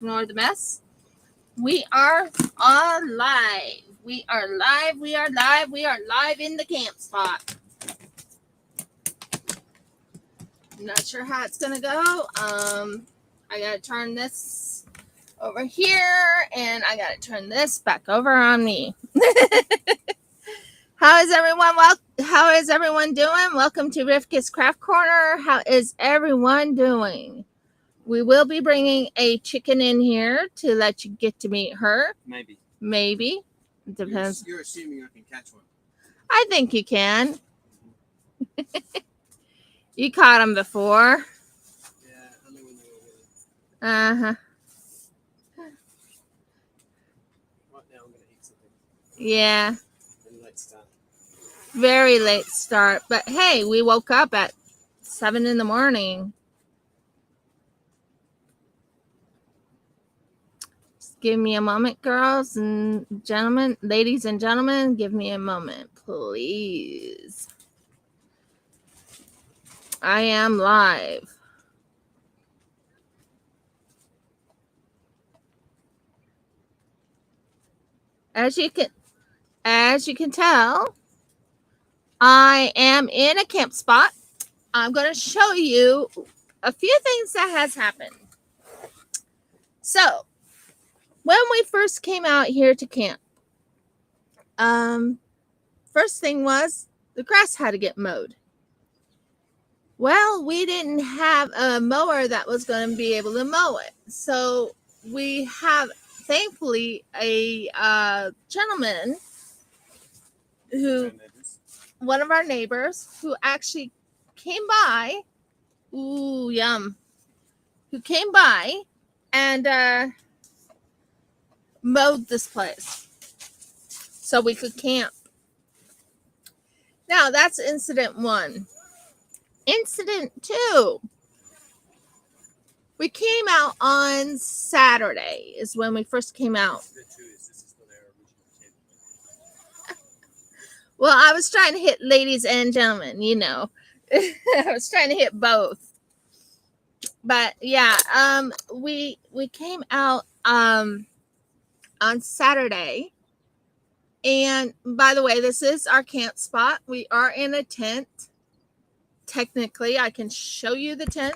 Ignore the mess. We are on live. We are live. We are live. We are live in the camp spot. I'm not sure how it's gonna go. I gotta turn this over here, and I gotta turn this back over on me. How is everyone? How is everyone doing? Welcome to Rivka's Craft Corner. How is everyone doing? We will be bringing a chicken in here to let you get to meet her. Maybe. It depends. You're assuming I can catch one. I think you can. You caught them before. Yeah, I know when they were with it. Uh-huh. Right now I'm going to eat something. Yeah. And late start. Very late start. But hey, we woke up at 7 in the morning. Just give me a moment, girls and gentlemen. Ladies and gentlemen, give me a moment, please. I am live. As you can tell, I am in a camp spot. I'm going to show you a few things that has happened. So, when we first came out here to camp, first thing was the grass had to get mowed. Well, we didn't have a mower that was going to be able to mow it. So we have, thankfully, a gentleman who, one of our neighbors, who actually came by. Ooh, yum. Who came by and mowed this place so we could camp. Now, that's incident one. Incident two. We came out on Saturday is when we first came out. Well, I was trying to hit ladies and gentlemen, you know. I was trying to hit both. But yeah, we came out on Saturday. And by the way, this is our camp spot. We are in a tent. Technically, I can show you the tent.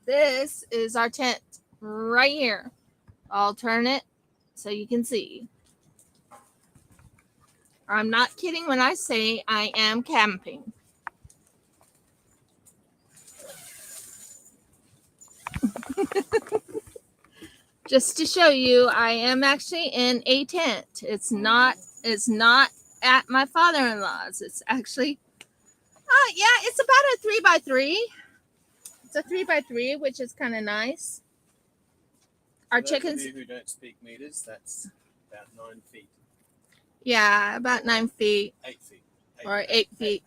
This is our tent right here. I'll turn it so you can see. I'm not kidding when I say I am camping. Just to show you, I am actually in a tent. It's not at my father-in-law's. It's actually, yeah, it's about a 3x3. It's a 3x3, which is kind of nice. Our chickens. Who don't speak meters, that's about 9 feet. Yeah, about 9 feet. 8 feet. Or 8 feet.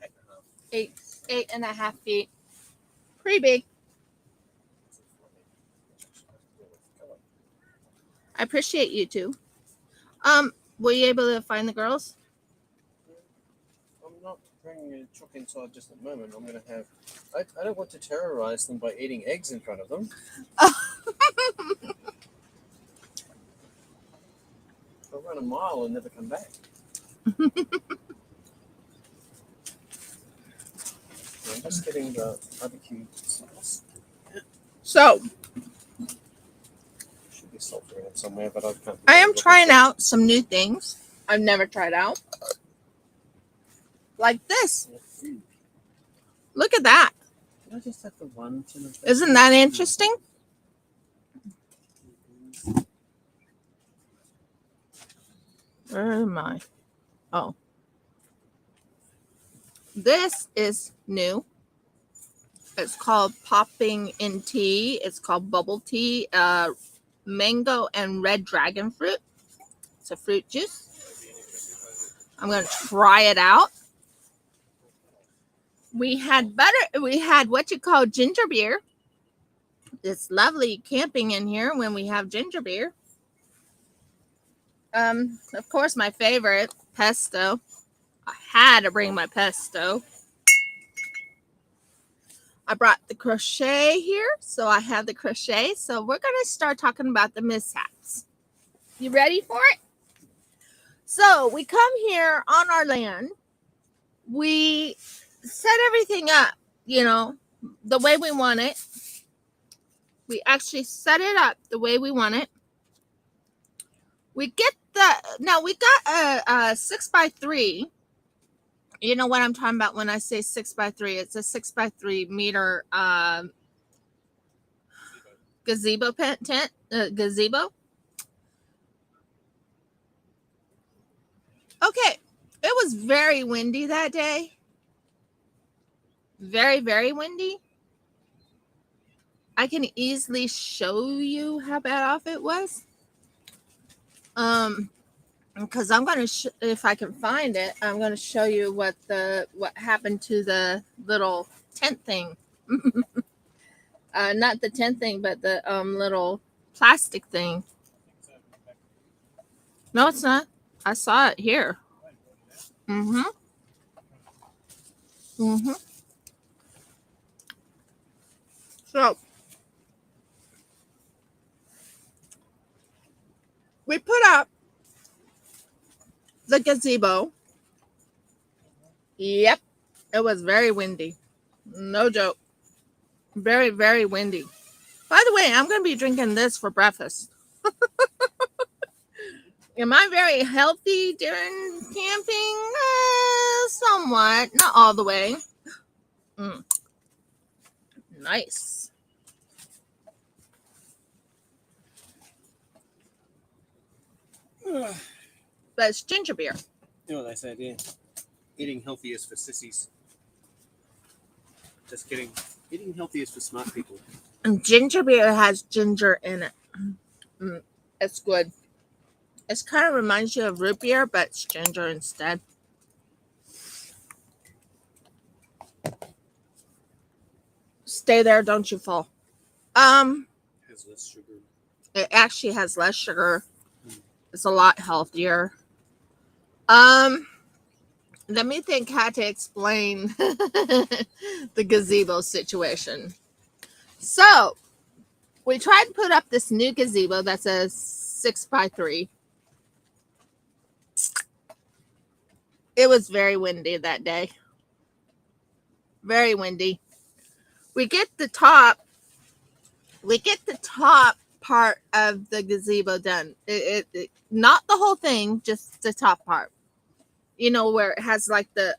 8.5 feet. Pretty big. I appreciate you too. Were you able to find the girls? I'm not bringing a chook inside just at the moment. I'm going to have. I don't want to terrorize them by eating eggs in front of them. They'll run a mile and never come back. I'm just getting the barbecue sauce. So, should be salt in it somewhere, but I can't. I am trying out some new things I've never tried out. Like this. Look at that. Can I just have the one? Isn't that interesting? Where am I? Oh. This is new. It's called popping in tea. It's called bubble tea. Mango and red dragon fruit. It's a fruit juice. I'm going to try it out. We had what you call ginger beer. It's lovely camping in here when we have ginger beer. Of course, my favorite, pesto. I had to bring my pesto. I brought the crochet here, so I have the crochet. So we're going to start talking about the mishaps. You ready for it? So we come here on our land. We set everything up, the way we want it. We actually set it up the way we want it. We got a 6x3. You know what I'm talking about when I say 6x3. It's a 6x3 meter gazebo tent. Gazebo. Okay, it was very windy that day. Very, very windy. I can easily show you how bad off it was. Because I'm gonna, if I can find it, I'm gonna show you what happened to the little tent thing. Not the tent thing, but the little plastic thing. No, it's not. I saw it here. So we put up the gazebo. Yep, it was very windy. No joke. Very, very windy. By the way, I'm going to be drinking this for breakfast. Am I very healthy during camping? Somewhat. Not all the way. Nice. But it's ginger beer. You know what they said, yeah. Eating healthy is for sissies. Just kidding. Eating healthy is for smart people. And ginger beer has ginger in it. It's good. It kind of reminds you of root beer, but it's ginger instead. Stay there, don't you fall. Has less sugar. It actually has less sugar. It's a lot healthier. Let me think how to explain the gazebo situation. So we tried to put up this new gazebo that's a 6x3. It was very windy that day. Very windy. We get the top part of the gazebo done. It not the whole thing, just the top part. You know, where it has like the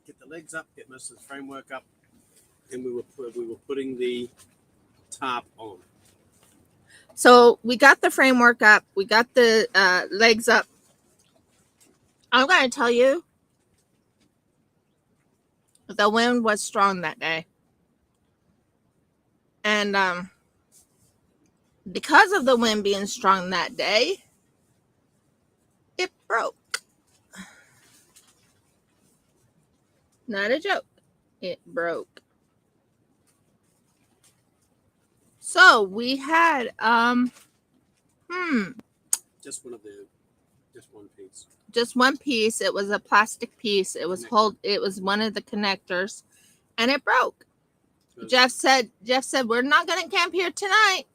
get the legs up, get most of the framework up, and we were putting the top on. So we got the framework up, we got the legs up. I'm going to tell you, the wind was strong that day. And because of the wind being strong that day, it broke. Not a joke. It broke. So we had just one piece. Just one piece. It was a plastic piece. It was one of the connectors, and it broke. Jeff said we're not going to camp here tonight.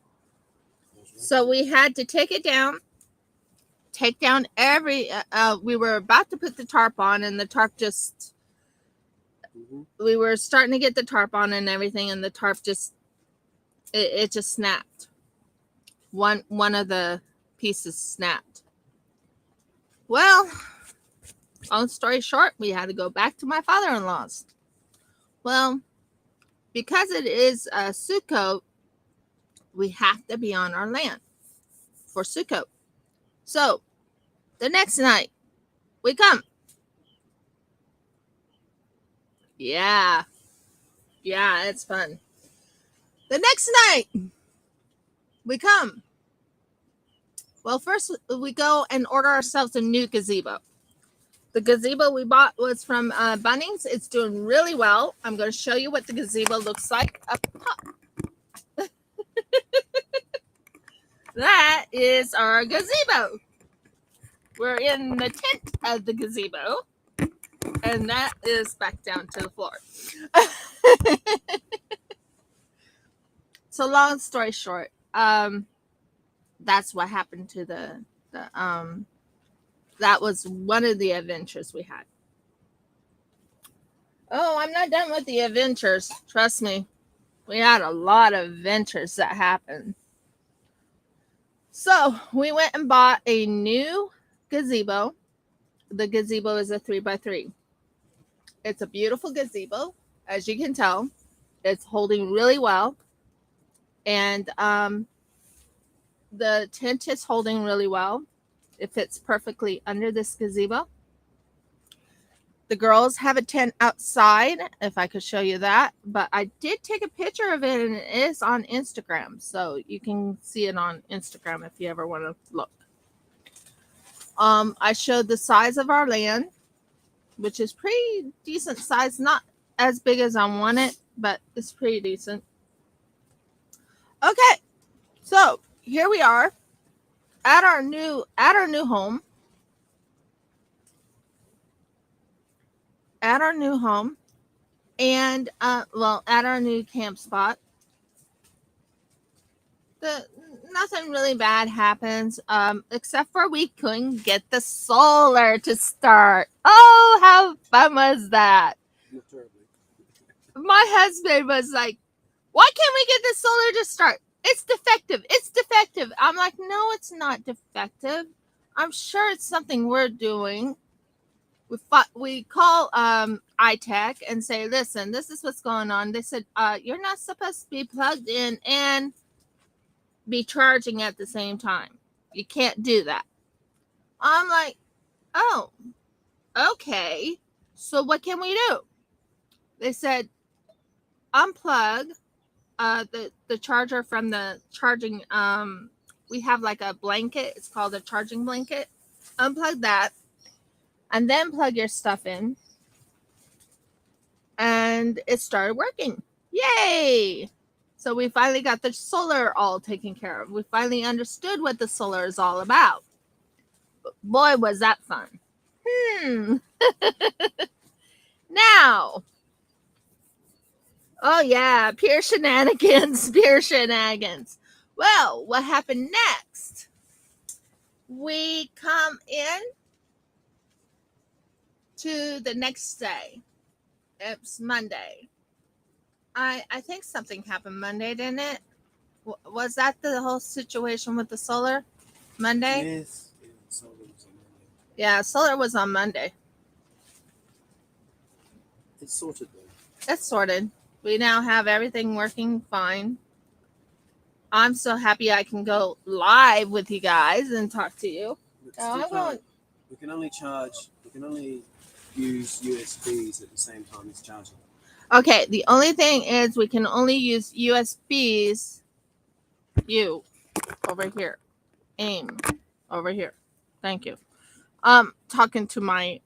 So we had to take it down. Take down every we were about to put the tarp on, and the tarp just we were starting to get the tarp on and everything, and the tarp just it just snapped. One of the pieces snapped. Well, long story short, we had to go back to my father-in-law's. Well, because it is a Sukkot, we have to be on our land for Sukkot. So the next night we come. Yeah, it's fun. The next night we come. Well, first we go and order ourselves a new gazebo. The gazebo we bought was from Bunnings. It's doing really well. I'm going to show you what the gazebo looks like up top. That is our gazebo. We're in the tent of the gazebo. And that is back down to the floor. So long story short, that's what happened to the that was one of the adventures we had. Oh, I'm not done with the adventures. Trust me. We had a lot of adventures that happened. So we went and bought a new gazebo. The gazebo is a 3x3. It's a beautiful gazebo, as you can tell. It's holding really well. And the tent is holding really well. It fits perfectly under this gazebo. The girls have a tent outside, if I could show you that. But I did take a picture of it, and it is on Instagram. So you can see it on Instagram if you ever want to look. I showed the size of our land, which is pretty decent size. Not as big as I want it, but it's pretty decent. Okay, so here we are at our new home. At our new home, and well, at our new camp spot. The Nothing really bad happens, except for we couldn't get the solar to start. Oh, how fun was that? Not terribly. My husband was like, "Why can't we get the solar to start? It's defective. It's defective." I'm like, "No, it's not defective. I'm sure it's something we're doing." We call iTech and say, "Listen, this is what's going on." They said, "You're not supposed to be plugged in and be charging at the same time. You can't do that." I'm like, "Oh, okay. So what can we do?" They said, "Unplug the charger from the charging. We have like a blanket. It's called a charging blanket. Unplug that, and then plug your stuff in." And it started working. Yay! So we finally got the solar all taken care of. We finally understood what the solar is all about. But boy, was that fun. Now, oh yeah, pure shenanigans, pure shenanigans. Well, what happened next? We come in to the next day. It's Monday. I think something happened Monday, didn't it? Was that the whole situation with the solar Monday? Yes. Yeah, solar was on Monday. Yeah, solar was on Monday. It's sorted though. It's sorted. We now have everything working fine. I'm so happy I can go live with you guys and talk to you. We can only charge. We can only use USBs at the same time as charging. Okay, the only thing is we can only use USBs. You over here. Aim over here. Thank you. Talking to my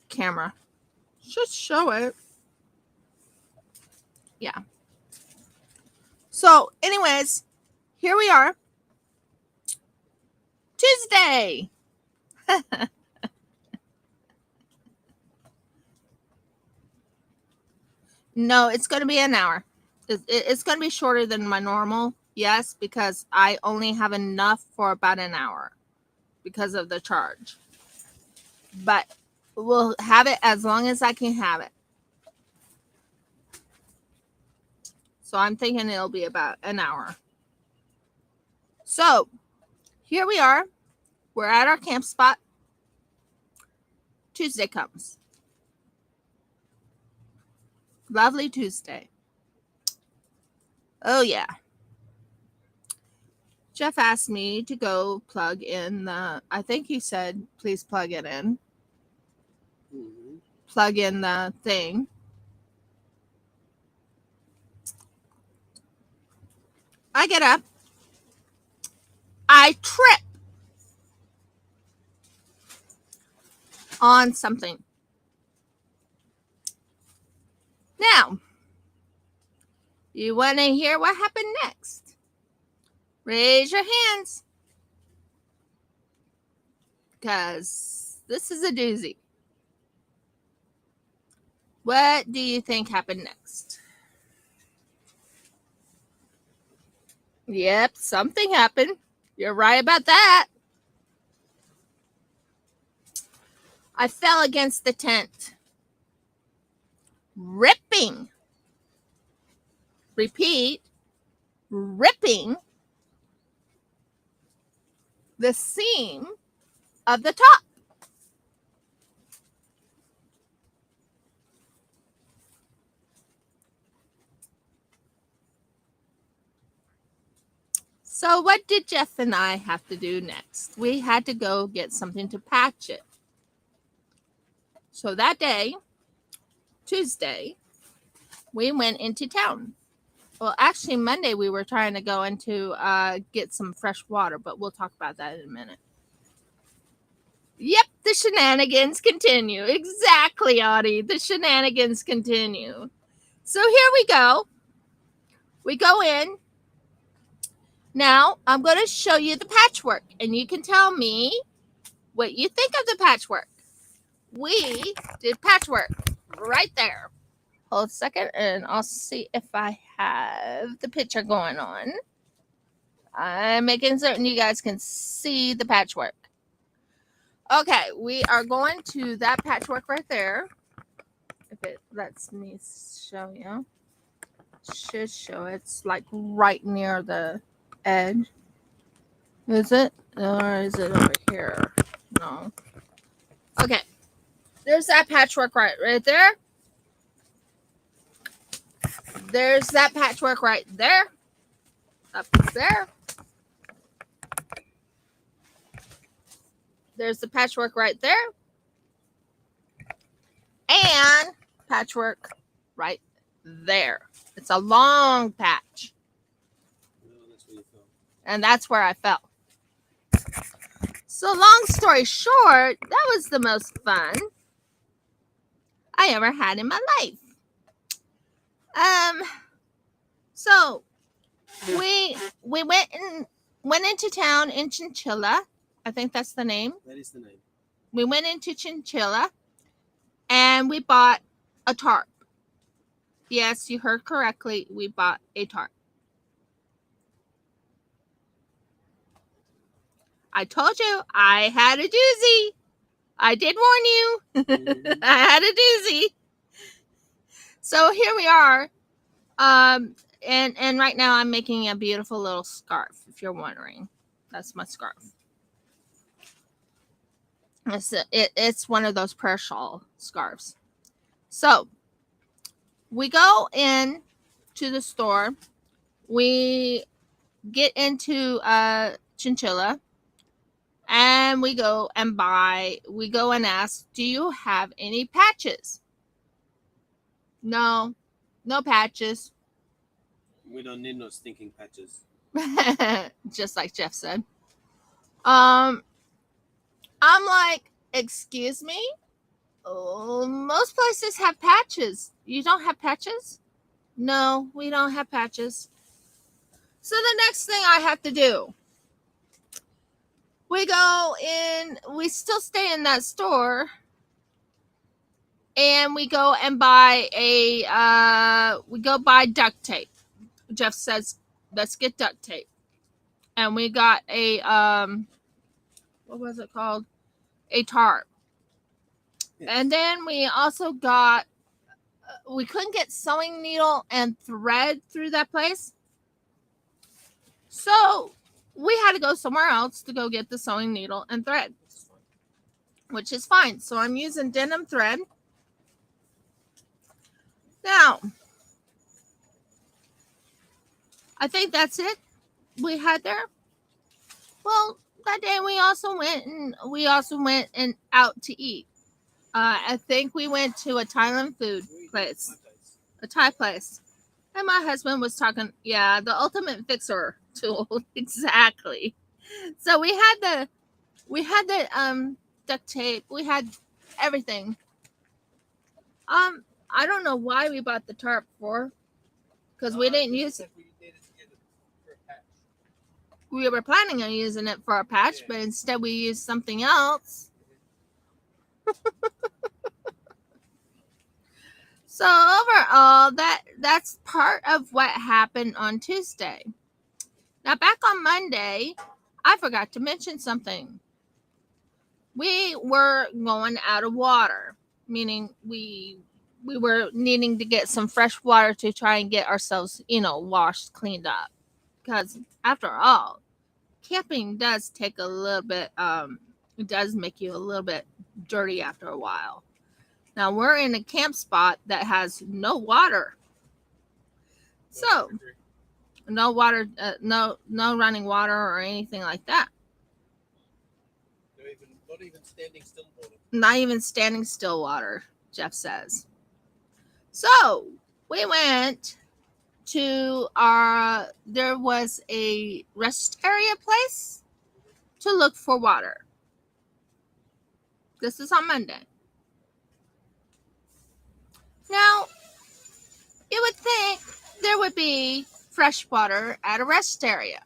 camera. Just show it. Yeah. So, anyways, here we are. Tuesday. No, it's going to be an hour. It's going to be shorter than my normal. Yes, because I only have enough for about an hour because of the charge. But we'll have it as long as I can have it. So I'm thinking it'll be about an hour. So here we are. We're at our camp spot. Tuesday comes. Lovely Tuesday. Oh, yeah. Jeff asked me to go plug in I think he said, please plug it in. Mm-hmm. Plug in the thing. I get up. I trip on something. Now, you want to hear what happened next? Raise your hands. Because this is a doozy. What do you think happened next? Yep, something happened. You're right about that. I fell against the tent, ripping. Repeat, ripping the seam of the top. So what did Jeff and I have to do next? We had to go get something to patch it. So that day, Tuesday, we went into town. Well, actually, Monday we were trying to go into get some fresh water, but we'll talk about that in a minute. Yep, the shenanigans continue. Exactly, Audie. The shenanigans continue. So here we go. We go in. Now, I'm going to show you the patchwork, and you can tell me what you think of the patchwork. We did patchwork right there. Hold a second, and I'll see if I have the picture going on. I'm making certain you guys can see the patchwork. Okay, we are going to that patchwork right there. If it lets me show you. Should show it. It's like right near the edge. Is it? Or is it over here? No. Okay. There's that patchwork right there. There's that patchwork right there. Up there. There's the patchwork right there. And patchwork right there. It's a long patch. And that's where I fell. So long story short, that was the most fun I ever had in my life. So we went into town in Chinchilla. I think that's the name. That is the name. We went into Chinchilla and we bought a tarp. Yes, you heard correctly. We bought a tarp. I told you I had a doozy. I did warn you. I had a doozy. So here we are. And right now I'm making a beautiful little scarf, if you're wondering. That's my scarf. It's one of those prayer shawl scarves. So we go in to the store. We get into Chinchilla. And we go and ask, do you have any patches? No patches. We don't need no stinking patches. Just like Jeff said. I'm like, excuse me? Oh, most places have patches. You don't have patches? No, we don't have patches. So the next thing I have to do, we go in, we still stay in that store, and we go and buy buy duct tape. Jeff says, let's get duct tape. And we got a, what was it called? A tarp. Yes. And then we also got, we couldn't get sewing needle and thread through that place. So we had to go somewhere else to go get the sewing needle and thread, which is fine. So I'm using denim thread. Now, I think that's it we had there. Well, that day we also went and out to eat. I think we went to a Thailand food place, a Thai place. And my husband was talking, yeah, the ultimate fixer tool. Exactly. So we had the duct tape. We had everything. I don't know why we bought the tarp for, because we didn't use it. We were planning on using it for a patch, but instead we used something else. So overall, that's part of what happened on Tuesday. Now back on Monday, I forgot to mention something. We were going out of water, meaning we were needing to get some fresh water to try and get ourselves, washed, cleaned up. Because after all, camping does take a little bit, it does make you a little bit dirty after a while. Now we're in a camp spot that has no water. So no water, no running water or anything like that. Not even standing still water. Not even standing still water, Jeff says. So we went to there was a rest area place to look for water. This is on Monday. Now, you would think there would be fresh water at a rest area.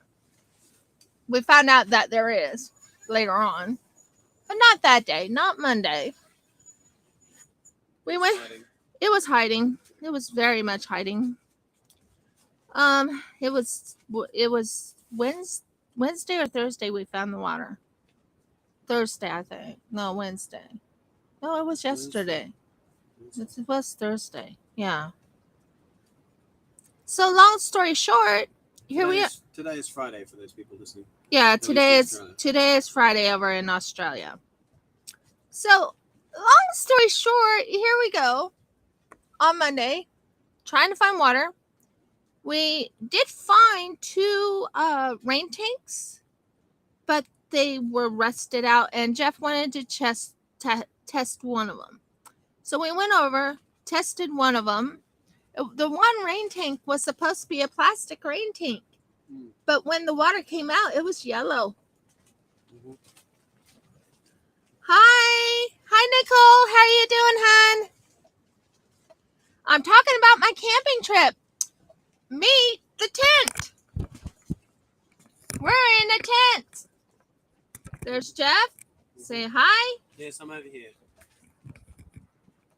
We found out that there is later on, but not that day, not Monday. We went. It was hiding. It was very much hiding. It was Wednesday or Thursday we found the water. Thursday, I think. No, Wednesday. No, it was yesterday. It was Thursday. Yeah. So long story short, here we are. Today is Friday for those people listening. Yeah, today is Friday over in Australia. So long story short, here we go. On Monday, trying to find water. We did find 2 rain tanks, but they were rusted out, and Jeff wanted to test one of them. So we went over, tested one of them. The one rain tank was supposed to be a plastic rain tank, but when the water came out, it was yellow. Mm-hmm. Hi, Nicole. How are you doing, hon? I'm talking about my camping trip. Meet the tent. We're in a tent. There's Jeff. Say hi. Yes, I'm over here.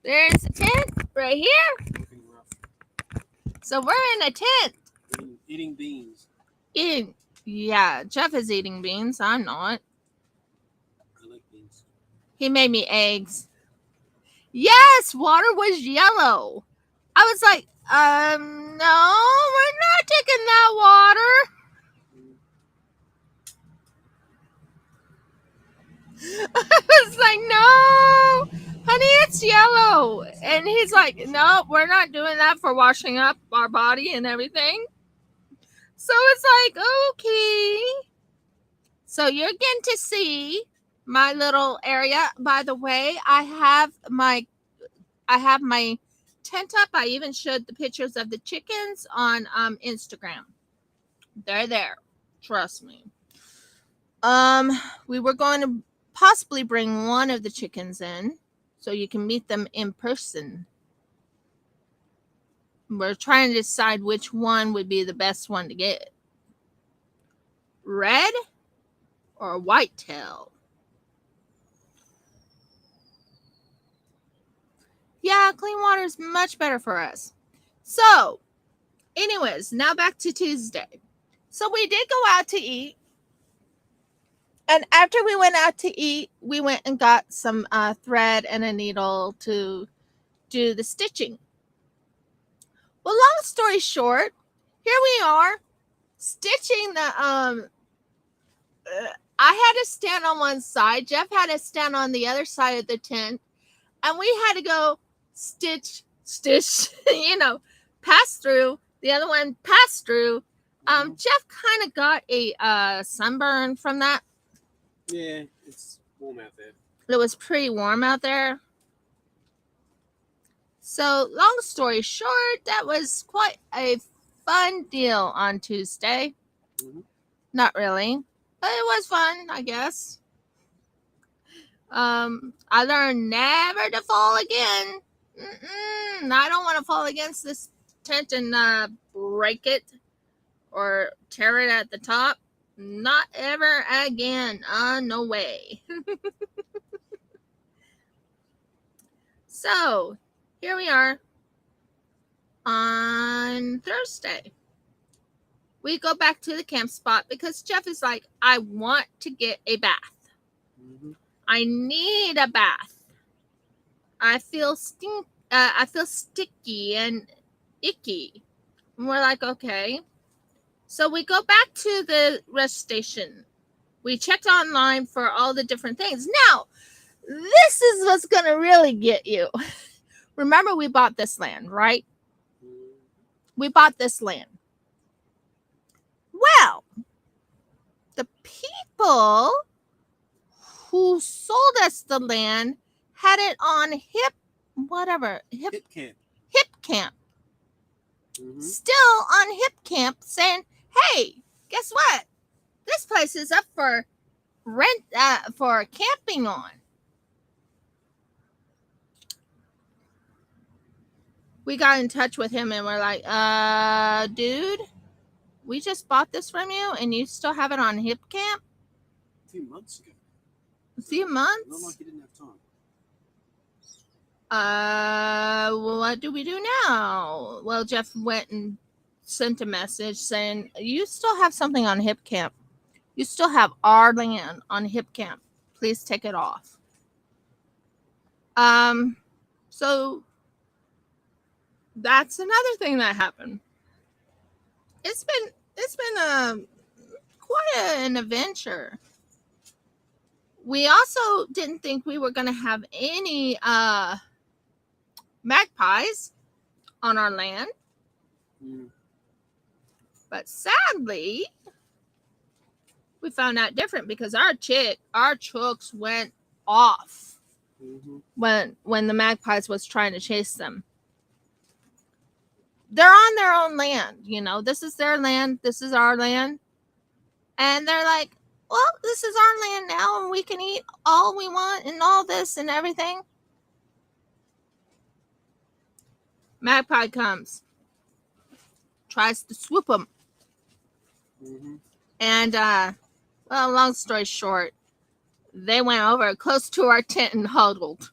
There's a tent right here. So we're in a tent. Eating beans. Yeah, Jeff is eating beans. I'm not. I like beans. He made me eggs. Yes, water was yellow. I was like, no, we're not taking that water. I was like, no, honey, it's yellow. And he's like, no, we're not doing that for washing up our body and everything. So it's like, okay. So you're getting to see my little area. By the way, I have my tent up. I even showed the pictures of the chickens on Instagram. They're there. Trust me. We were going to possibly bring one of the chickens in so you can meet them in person. We're trying to decide which one would be the best one to get. Red or whitetail? Yeah, clean water is much better for us. So, anyways, now back to Tuesday. So we did go out to eat. And after we went out to eat, we went and got some thread and a needle to do the stitching. Well, long story short, here we are stitching the I had to stand on one side. Jeff had to stand on the other side of the tent. And we had to go stitch, pass through. The other one passed through. Jeff kind of got a sunburn from that. Yeah, it's warm out there. It was pretty warm out there. So, long story short, that was quite a fun deal on Tuesday. Mm-hmm. Not really, but it was fun, I guess. I learned never to fall again. I don't want to fall against this tent and break it or tear it at the top. Not ever again. No way. So, here we are. on Thursday. We go back to the camp spot because Jeff is like, I want to get a bath. Mm-hmm. I need a bath. I feel sticky and icky. And we're like, okay. So we go back to the rest station. We checked online for all the different things. Now, this is what's going to really get you. Remember, we bought this land, right? We bought this land. Well, the people who sold us the land had it on hip Camp. Mm-hmm. Still on hip camp, saying, hey, guess what? This place is up for rent, for camping on. We got in touch with him and we're like, dude, we just bought this from you and you still have it on hip camp? A few months ago. A few months? Not like you didn't have time. Well, what do we do now? Well, Jeff went and sent a message saying, you still have something on hip camp. You still have our land on hip camp. Please take it off. So that's another thing that happened. It's been quite an adventure. We also didn't think we were going to have any magpies on our land. But sadly, we found out different because our chooks went off when the magpies was trying to chase them. They're on their own land, you know. This is their land, this is our land. And they're like, well, this is our land now and we can eat all we want and all this and everything. Magpie comes, tries to swoop them. And, well, long story short, they went over close to our tent and huddled.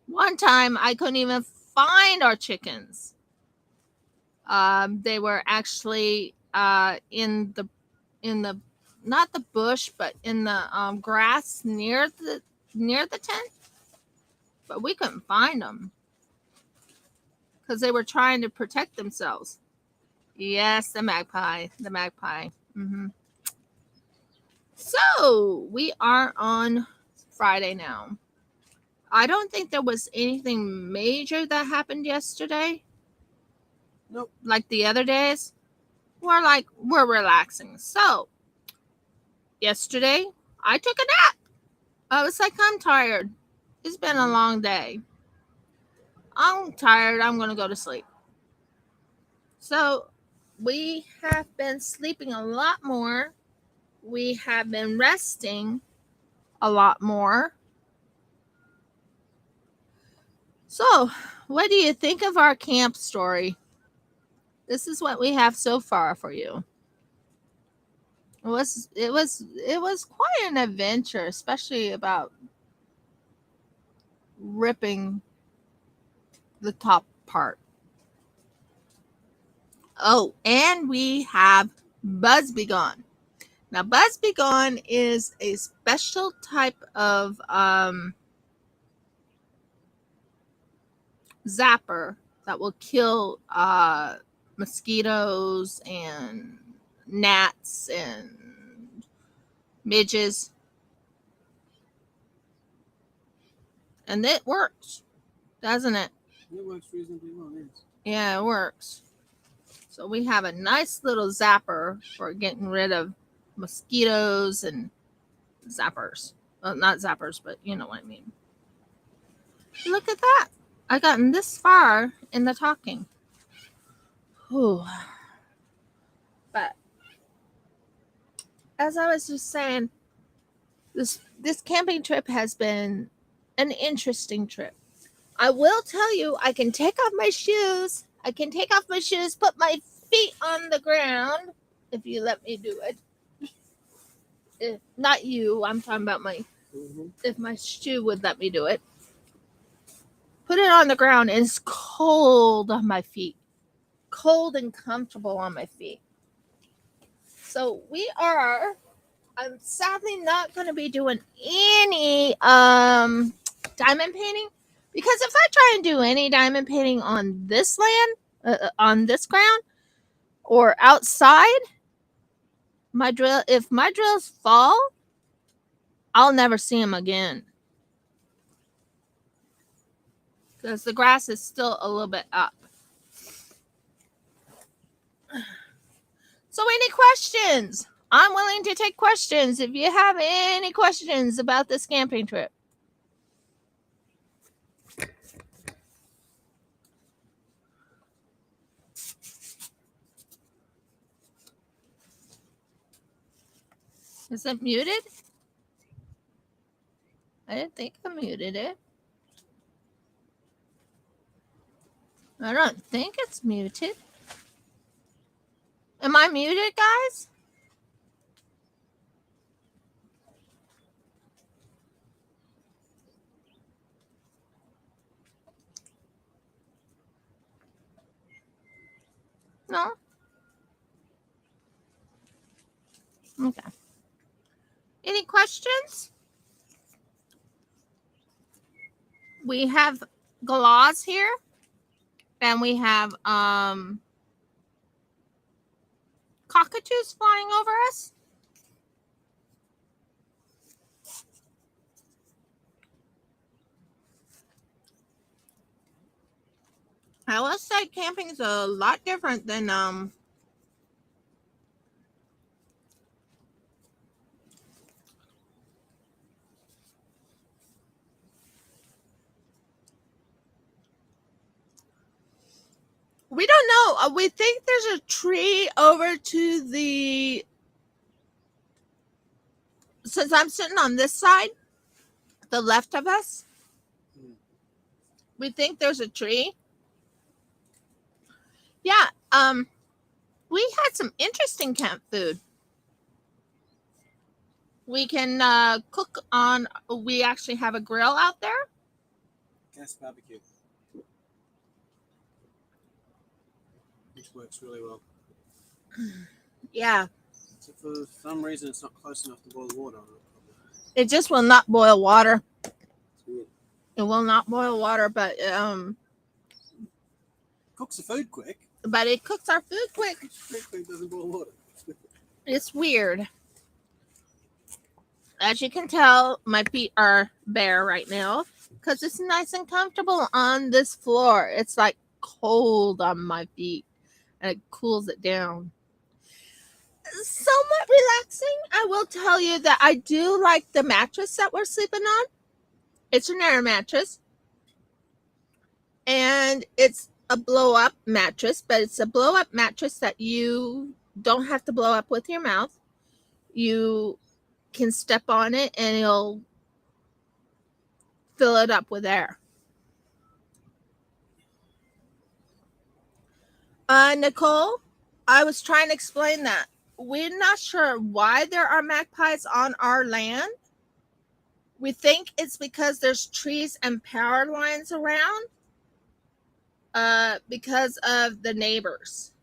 One time, I couldn't even find our chickens. They were actually in the not the bush, but in the grass near the tent. But we couldn't find them because they were trying to protect themselves. Yes, the magpie. Mm-hmm. So we are on Friday now. I don't think there was anything major that happened yesterday. Nope. Like the other days. We're relaxing. So yesterday I took a nap. I was like, I'm tired. It's been a long day. I'm tired. I'm going to go to sleep. So we have been sleeping a lot more. We have been resting a lot more. So, what do you think of our camp story? This is what we have so far for you. It was quite an adventure, especially about ripping the top part. Oh, and we have Buzz Be Gone. Now, Buzz Be Gone is a special type of zapper that will kill mosquitoes and gnats and midges. And it works, doesn't it? It works reasonably well, yes. Yeah, it works. So we have a nice little zapper for getting rid of mosquitoes and zappers. Well, not zappers, but you know what I mean. Look at that. I gotten this far in the talking. Whew. But as I was just saying, this camping trip has been an interesting trip. I will tell you, I can take off my shoes. Put my feet on the ground, if you let me do it. If not you, I'm talking about if my shoe would let me do it. put it on the ground, and it's cold on my feet. Cold and comfortable on my feet. So I'm sadly not going to be doing any diamond painting, because if I try and do any diamond painting on this land, on this ground, or outside, if my drills fall, I'll never see them again, because the grass is still a little bit up. So any questions? I'm willing to take questions if you have any questions about this camping trip. Is it muted? I didn't think I muted it. I don't think it's muted. Am I muted, guys? No? Okay. Any questions? We have galahs here, and we have cockatoos flying over us. I will say camping is a lot different than we don't know. We think there's a tree over to the, since I'm sitting on this side, the left of us, we think there's a tree. Yeah, we had some interesting camp food. We can cook on, we actually have a grill out there. Gas barbecue. Which works really well. Yeah. So for some reason it's not close enough to boil water. It just will not boil water. It's weird. It will not boil water, but Cooks the food quick. but it cooks our food quick. Quick doesn't boil water. It's weird. As you can tell, my feet are bare right now because it's nice and comfortable on this floor. It's like cold on my feet, and it cools it down. Somewhat relaxing. I will tell you that I do like the mattress that we're sleeping on. It's an air mattress, and it's a blow-up mattress, but it's a blow-up mattress that you don't have to blow up with your mouth. You can step on it and it'll fill it up with air. Nicole, I was trying to explain that. We're not sure why there are magpies on our land. We think it's because there's trees and power lines around because of the neighbors.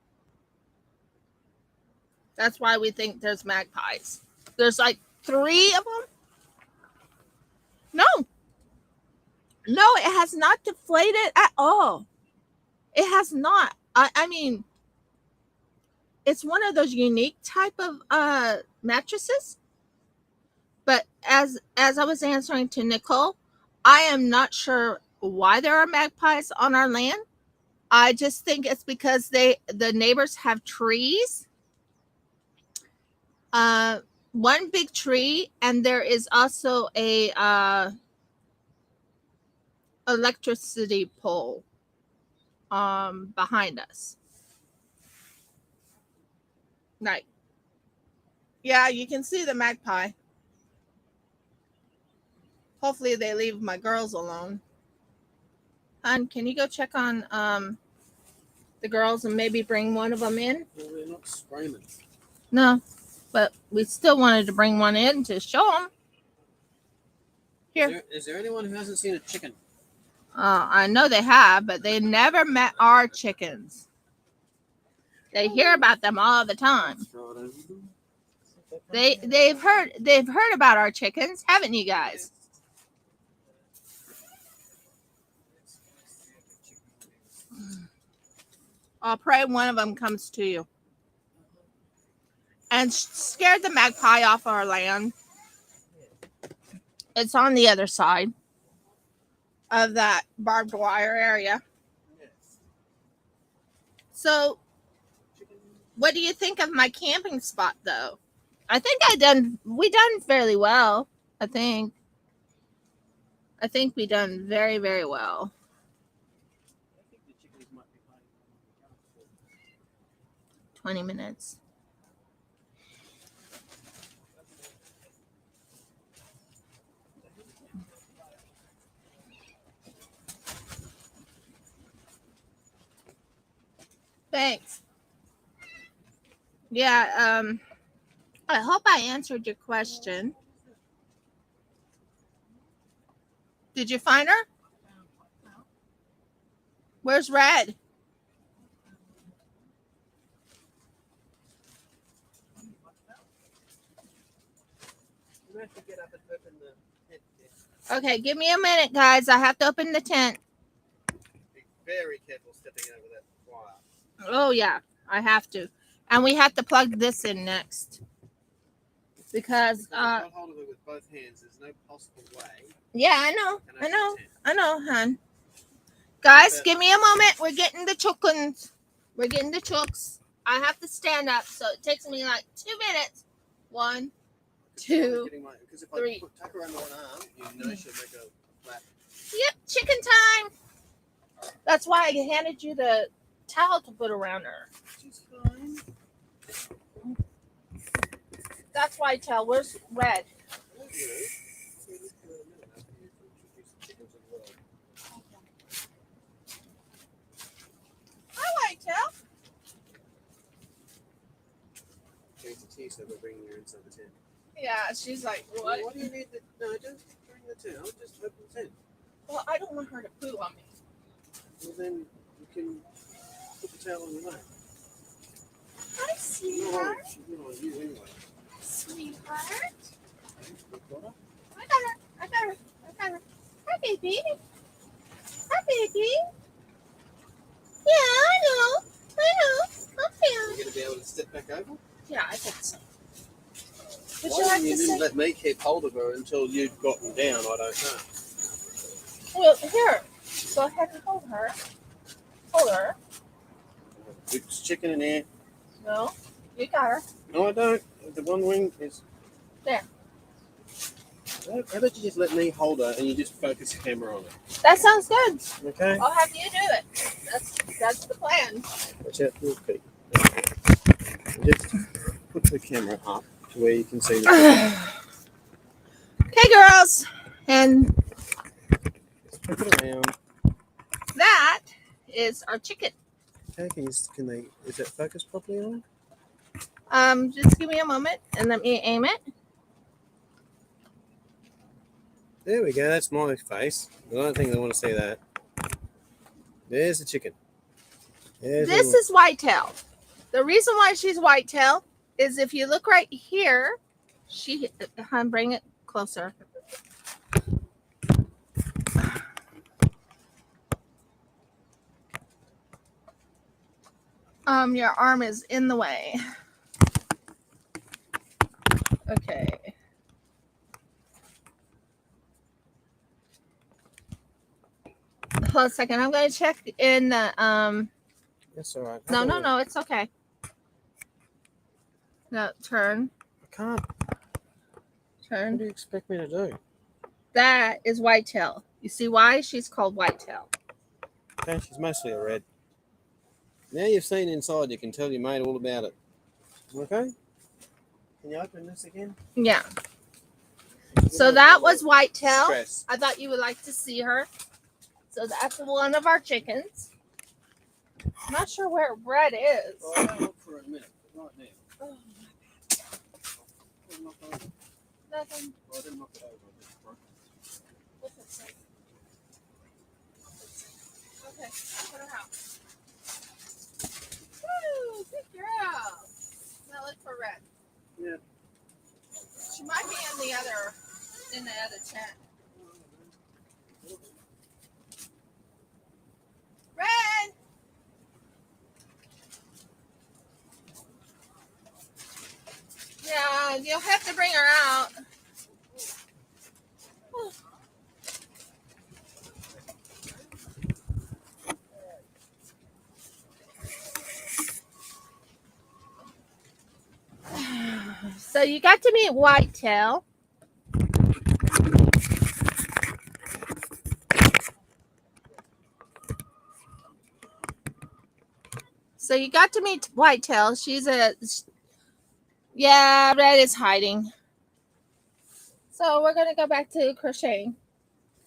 That's why we think there's magpies. There's like 3 of them. No, it has not deflated at all. It has not. I mean, it's one of those unique type of mattresses. But as I was answering to Nicole, I am not sure why there are magpies on our land. I just think it's because the neighbors have trees. One big tree, and there is also a electricity pole behind us. Right. Yeah, you can see the magpie. Hopefully they leave my girls alone. Hon, can you go check on the girls and maybe bring one of them in? Well, they're not screaming. No, but we still wanted to bring one in to show them. Here. Is there anyone who hasn't seen a chicken? I know they have, but they never met our chickens. They hear about them all the time. Throw it over them. They've heard about our chickens, haven't you guys? I'll pray one of them comes to you. And scared the magpie off our land. It's on the other side of that barbed wire area. So, what do you think of my camping spot, though? I think we done fairly well. I think we done very, very well. I think the chickens might be hiding. 20 minutes. Thanks. Yeah, I hope I answered your question. Did you find her? Where's Red? You have to get up and open the tent. Okay, give me a minute, guys. I have to open the tent. Be very careful stepping over that wire. Oh, yeah, I have to. And we have to plug this in next. Because, Got hold of it with both hands. There's no possible way. yeah, I know, you can open the tent. I know, hon. Guys, give me a moment. We're getting the chickens. We're getting the chooks. I have to stand up, so it takes me like 2 minutes. 1, 2. Because if three. I tuck her under one arm, you know she'll make a flap. Yep, chicken time. That's why I handed you the towel to put around her. She's fine. That's why I tell. Where's Red? Hi, Whitetail. Change the tea, so we're bringing her inside the tent. Yeah, she's like, what? What do you need? No, don't bring the tent. I'll just open the tent. Well, I don't want her to poo on me. Well, then you can put the towel on your lap. Hi, She's not on you anyway. Sweetheart. You got her? I got her. Hi, baby. Hi, baby. Yeah, I know. I'm You're feeling. going to be able to step back over? Yeah, I think so. Would Why you like to didn't say? let me keep hold of her until you'd gotten down? I don't know. Well, here. Go ahead and hold her. Hold her. There's chicken in there. No, you got her. No, I don't. The one wing is There. How about you just let me hold her and you just focus the camera on her? That sounds good. Okay. I'll have you do it. That's the plan. Watch out for your feet. Just put the camera up to where you can see the Okay, girls, and Just flip it around. that is our chicken. Okay, is that focused properly on? Just give me a moment and let me aim it. There we go. That's my face. I don't think they want to see that. There's the chicken. This is whitetail. The reason why she's whitetail is if you look right here, bring it closer. Your arm is in the way. Okay. Hold a second. I'm going to check in the That's all right. No, it's okay. No, turn. I can't. What Turn. do you expect me to do? That is whitetail. You see why she's called whitetail? Okay, she's mostly a red. Now you've seen inside, you can tell your mate all about it. Okay? Can you open this again? Yeah. So that was whitetail. Stress. I thought you would like to see her. So that's one of our chickens. I'm not sure where Red is. Well, I'll look for a minute, but right now. Oh, I'll knock over. nothing. Oh, I didn't knock it over. I just broke it. What's it say? Okay, put her out. Woo, good girl. Now look for Red. Yeah. She might be in the other tent. Red. Yeah, you'll have to bring her out. So you got to meet Whitetail. So you got to meet Whitetail. Yeah, Red is hiding. So we're gonna go back to crocheting.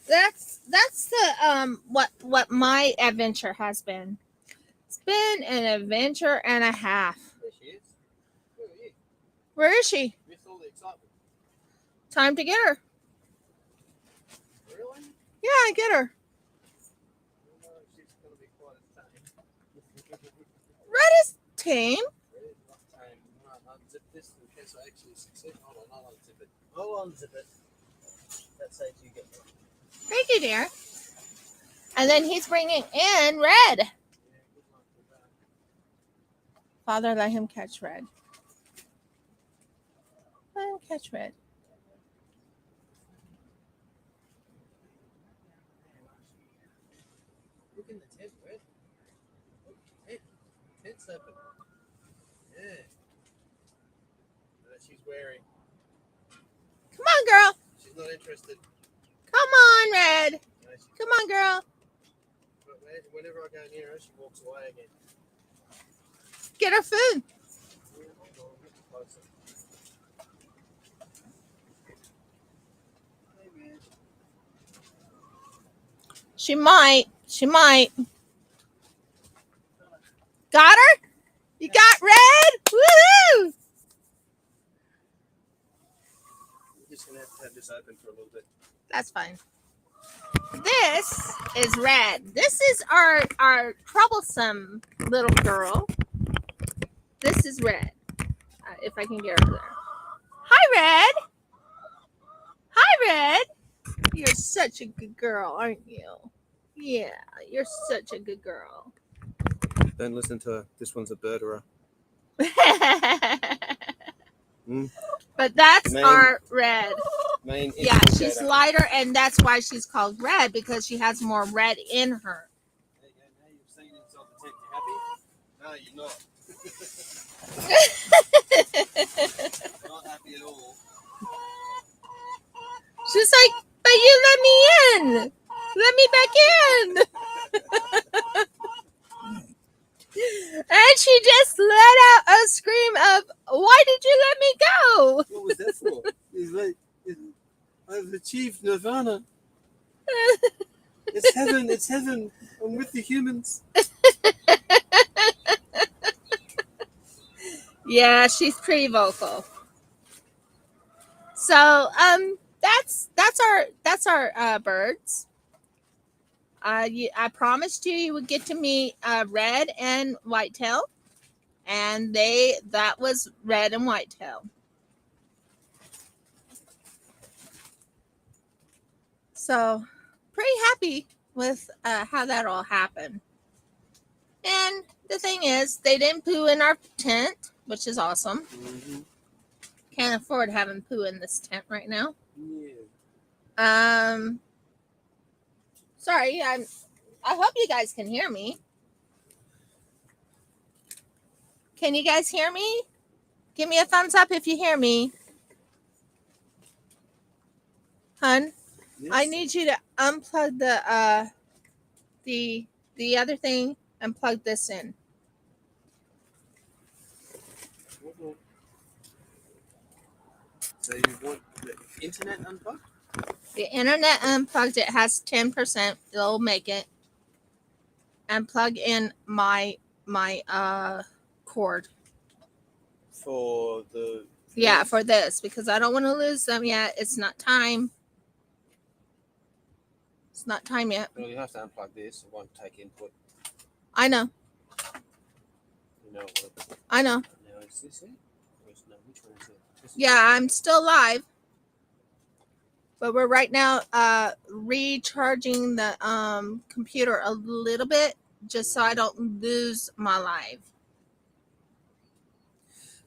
That's the what my adventure has been. It's been an adventure and a half. There she is. Where are you? Where is she? Missed all the excitement. Time to get her. Really? Yeah, get her. No, she's going to be quite a tame. Red is tame. Red is not tame. Right, unzip this in case I actually succeed. Hold on, I'll unzip it. I'll unzip it. That saves you get one. Thank you, dear. And then he's bringing in Red. Yeah, good luck with that. Father, let him catch Red. Let him catch Red. Look in the tent, Red. Look, tent. Tent's open. Yeah. That she's wearing. Come on, girl. She's not interested. Come on, Red. No, she's Come on, girl. But whenever I go near her, she walks away again. Get her food. She might. She might. Got her? You got Red? Woohoo! We're just going to have this open for a little bit. That's fine. This is Red. This is our troublesome little girl. This is Red. If I can get her there. Hi, Red. Hi, Red. You're such a good girl, aren't you? Yeah, you're such a good girl. Don't listen to her. This one's a birderer. But that's Main- our Red. Main Yeah, she's instigator. lighter, and that's why she's called Red, because she has more red in her. There you go. Now you've seen inside the tent. You happy? No, you're not. Not happy at all. She's like, but you let me in. Let me back in. And she just let out a scream of, why did you let me go? What was that for? He's like, I've achieved nirvana. It's heaven. It's heaven. I'm with the humans. Yeah, she's pretty vocal. So, that's our birds. I promised you would get to meet Red and Whitetail, and that was Red and Whitetail. So, pretty happy with how that all happened. And the thing is, they didn't poo in our tent, which is awesome. Mm-hmm. Can't afford having poo in this tent right now. Yeah. Sorry, I hope you guys can hear me. Can you guys hear me? Give me a thumbs up if you hear me. Hun, Yes. I need you to unplug the other thing and plug this in. So you want the internet unplugged? The internet unplugged. It has 10%. It'll make it. And plug in my cord. For the... Yeah, for this, because I don't want to lose them yet. It's not time. It's not time yet. Well, you have to unplug this. It won't take input. I know. You know what? I know. Now is this it? Or is, no, which one is it? This is Yeah, I'm still live. But we're right now recharging the computer a little bit just so I don't lose my live.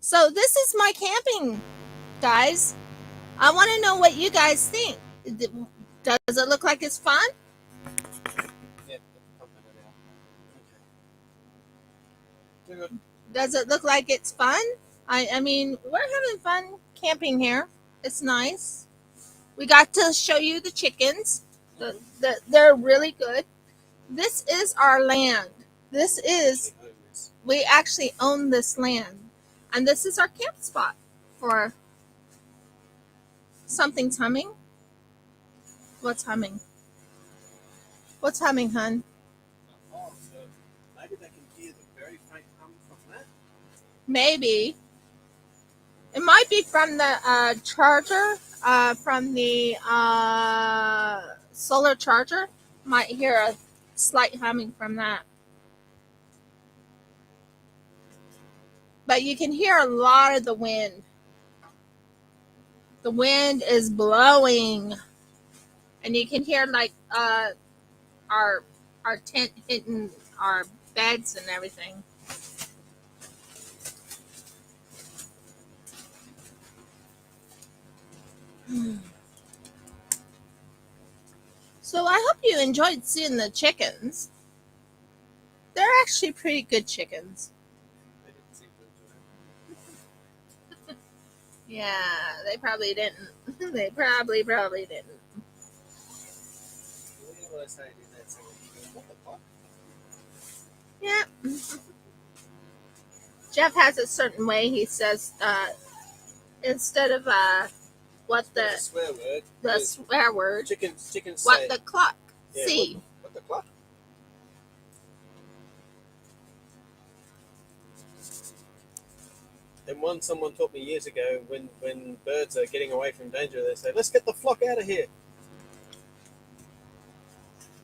So this is my camping, guys. I want to know what you guys think. Does it look like it's fun? Yeah, pump it out. Okay. Too good. Does it look like it's fun? I mean, we're having fun camping here. It's nice. We got to show you the chickens. They're really good. This is our land. This is, Actually own this. we actually own this land. And this is our camp spot for something's humming. What's humming? What's humming, hun? Oh, so maybe they can hear the very faint hum from that. Maybe. It might be from the charger, from the solar charger. Might hear a slight humming from that. But you can hear a lot of the wind. The wind is blowing. And you can hear like our tent hitting our beds and everything. So I hope you enjoyed seeing the chickens. They're actually pretty good chickens. They didn't seem to enjoy it. Yeah, they probably didn't. They probably didn't. You know what I say in that song? What the fuck? Yeah. Jeff has a certain way he says instead of what The swear word. the swear word, Chickens what say. the clock Yeah, see. What the clock? And one someone taught me years ago when birds are getting away from danger, they say, "Let's get the flock out of here."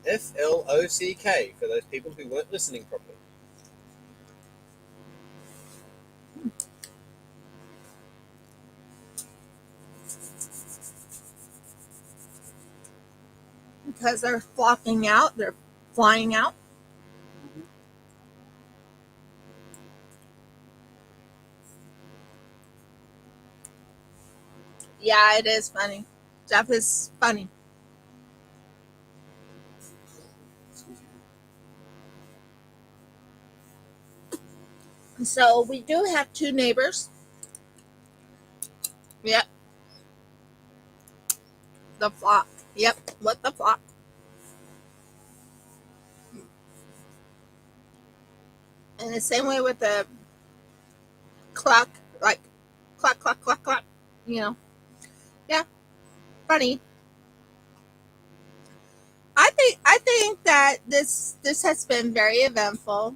FLOCK for those people who weren't listening properly. Because they're flocking out, they're flying out. Yeah, it is funny. Jeff is funny. So we do have two neighbors. Yep. The flock. Yep. What the flock? And the same way with the clock, like clock, clock, clock, clock. You know. Yeah. Funny. I think that this has been very eventful.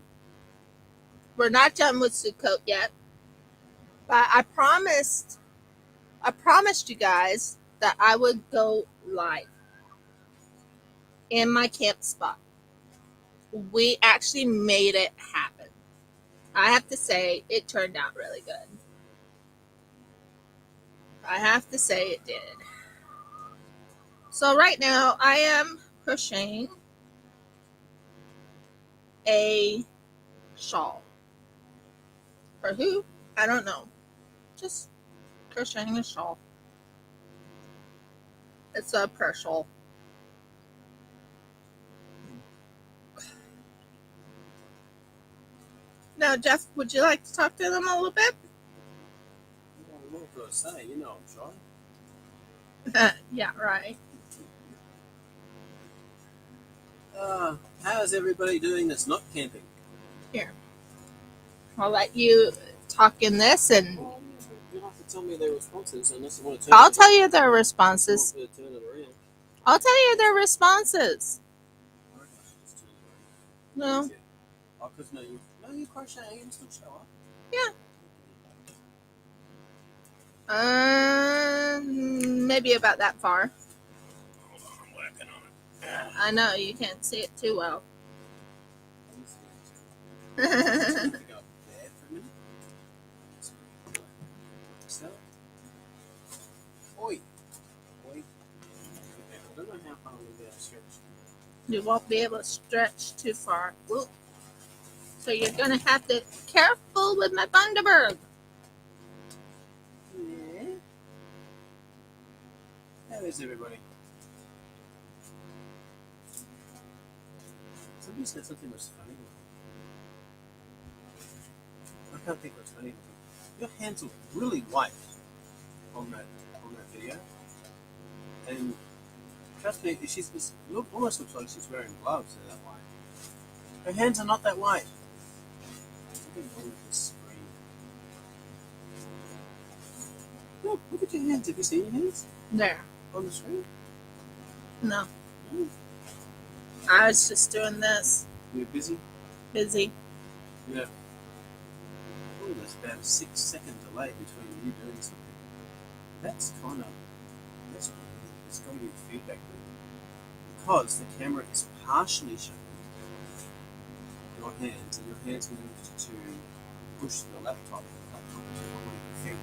We're not done with Sukkot yet, but I promised you guys that I would go live in my camp spot. We actually made it happen. I have to say it turned out really good. I have to say it did. So right now I am crocheting a shawl. For who? I don't know. Just crocheting a shawl. It's a purse shawl. Now, Jeff, would you like to talk to them a little bit? What was I say? You know I'm trying. Yeah, right. How's everybody doing that's not camping? Here. I'll let you talk in this and Well, you don't have to tell me their responses unless you want to turn I'll it tell you their around. responses. You want me to turn it around? I'll tell you their responses. I reckon I should just turn it around. No. Easier. Oh, because no, you crocheting, you can still show up. Yeah. Maybe about that far. Hold on, I'm working on I know you can't see it too well. I'm just going to go up there for a minute. So, oi. I don't know how far we'll be able to stretch. You won't be able to stretch too far. Whoop. So you're gonna have to be careful with my Bundaberg. Yeah. How is everybody? Somebody said something was funny. I can't think what's funny. Your hands look really white on that video, and trust me, almost looks like she's wearing gloves. They're that white. Her hands are not that white. Something wrong with this screen. Look at your hands. Have you seen your hands There. on the screen? No. No. I was just doing this. You're busy. Busy. Yeah. Oh, there's about a 6-second delay between you doing something. That's got to be feedback loop. Because the camera is partially showing your hands, and your hands moved to push the laptop to the camera.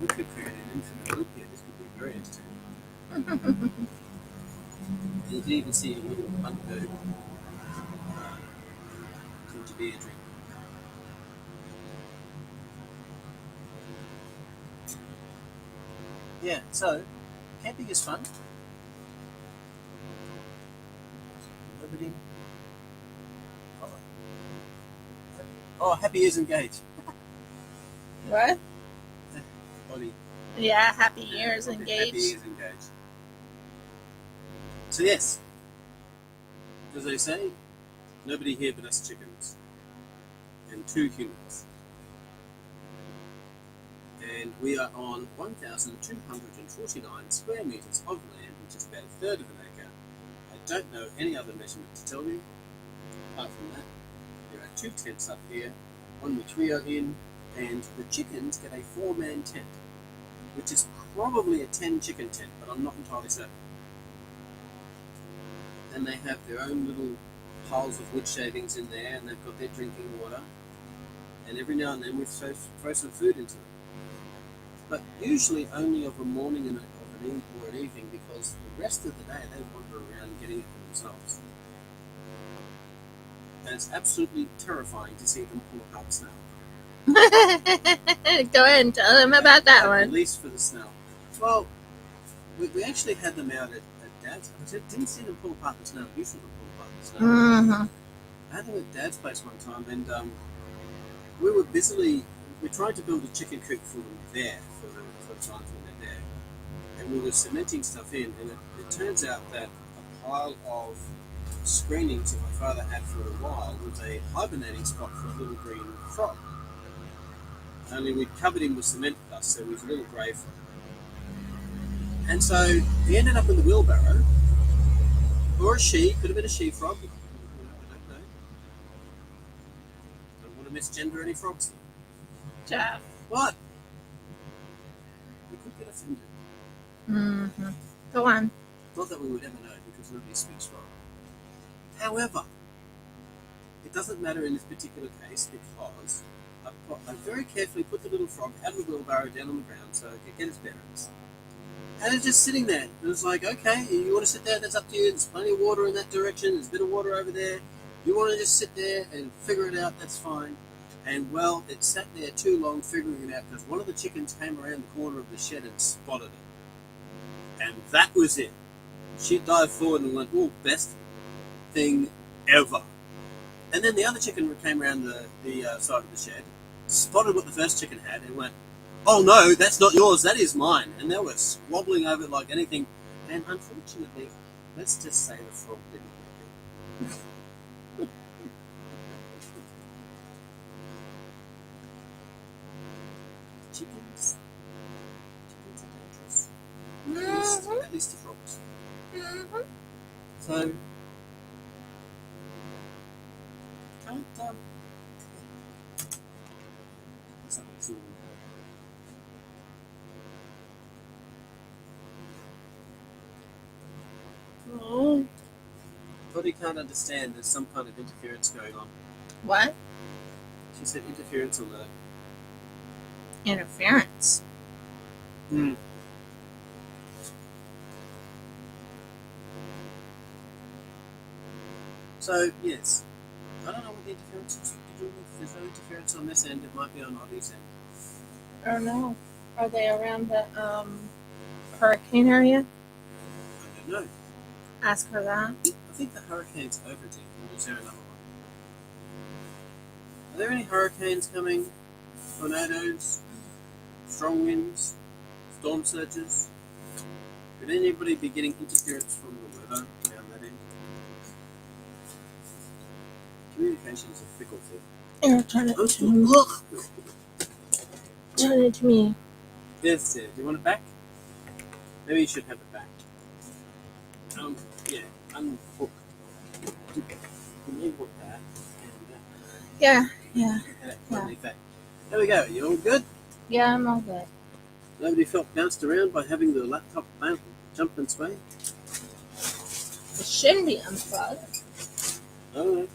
We could create an infinite loop here. This could be very entertaining. You can even see a little unbird ginger beer drink. Yeah, so camping is fun. Nobody. Oh, Happy is engaged. What? Ollie. Yeah, happy years Happy engaged. is engaged. So yes, as they say, nobody here but us chickens and 2 humans. And we are on 1,249 square meters of land, which is about a third of an acre. I don't know any other measurement to tell you. Apart from that, there are 2 tents up here, one which we are in, and the chickens get a 4-man tent, which is probably a 10 chicken tent, but I'm not entirely certain. And they have their own little piles of wood shavings in there, and they've got their drinking water, and every now and then we throw some food into them. But usually only of a morning and or an evening, because the rest of the day they wander around getting it for themselves. And it's absolutely terrifying to see them pull apart a snail. Go ahead and tell them about that At one. least for the snail. Well, we actually had them out at Dad's. I didn't see them pull apart the snail. You saw them pull apart the snail. Mm-hmm. I had them at Dad's place one time, and we were we tried to build a chicken coop for them there for the times when they're there. And we were cementing stuff in, and it turns out that a pile of screenings that my father had for a while was a hibernating spot for a little green frog. Only we'd covered him with cement dust, so he was a little grey frog. And so he ended up in the wheelbarrow, or a she, could have been a she frog. I don't know. Don't want to misgender any frogs. Jeff. What? We could get offended. Mm-hmm. Go on. Not that we would ever know, because nobody speaks frog. However, it doesn't matter in this particular case, because I very carefully put the little frog out of the wheelbarrow down on the ground so it could get its bearings. And it's just sitting there. It was like, okay, you want to sit there, that's up to you. There's plenty of water in that direction. There's a bit of water over there. You want to just sit there and figure it out, that's fine. And, well, it sat there too long figuring it out, because one of the chickens came around the corner of the shed and spotted it. And that was it. She dived forward and went, oh, best thing ever. And then the other chicken came around the side of the shed, spotted what the first chicken had, and went, oh no, that's not yours, that is mine. And they were squabbling over it like anything. And unfortunately, let's just say the frog didn't like it. Chickens are dangerous. At least the frogs. Mm-hmm. So, can't, Oh. somebody can't understand there's some kind of interference going on. What? She said interference alert. Interference. Hmm. So, yes. I don't know what the interference is. If there's no interference on this end, it might be on Ollie's end. I don't know. Are they around the hurricane area? I don't know. Ask her that. I think the hurricane's over, Dick. Or is there another one? Are there any hurricanes coming? Tornadoes? Strong winds? Storm surges? Could anybody be getting interference from the weather down that end? Communication is a fickle thing. Here, turn it to me. Turn it to me. Yes, do you want it back? Maybe you should have it back. Yeah, unhook. Can you hook that? Yeah. Leave that. There we go. You all good? Yeah, I'm all good. Nobody felt bounced around by having the laptop jump and sway? It shouldn't be unplugged. Alright.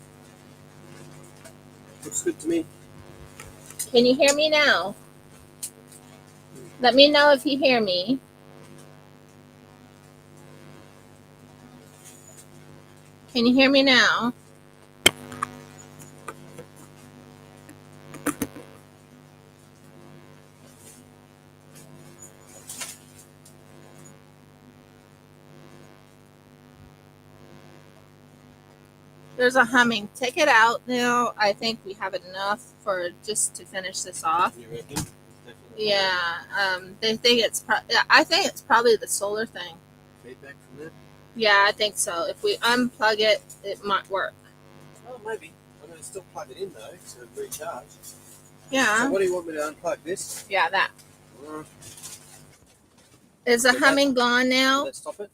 Looks good to me. Can you hear me now? Let me know if you hear me. Can you hear me now? There's a humming. Take it out now. I think we have enough for just to finish this off. You reckon? Yeah. They think it's. I think it's probably the solar thing. Feedback from that? Yeah, I think so. If we unplug it, it might work. Oh, maybe. I'm going to still plug it in though to recharge. Yeah. So what do you want me to unplug this? Yeah, that. Uh, Is the humming gone now? Let's stop it.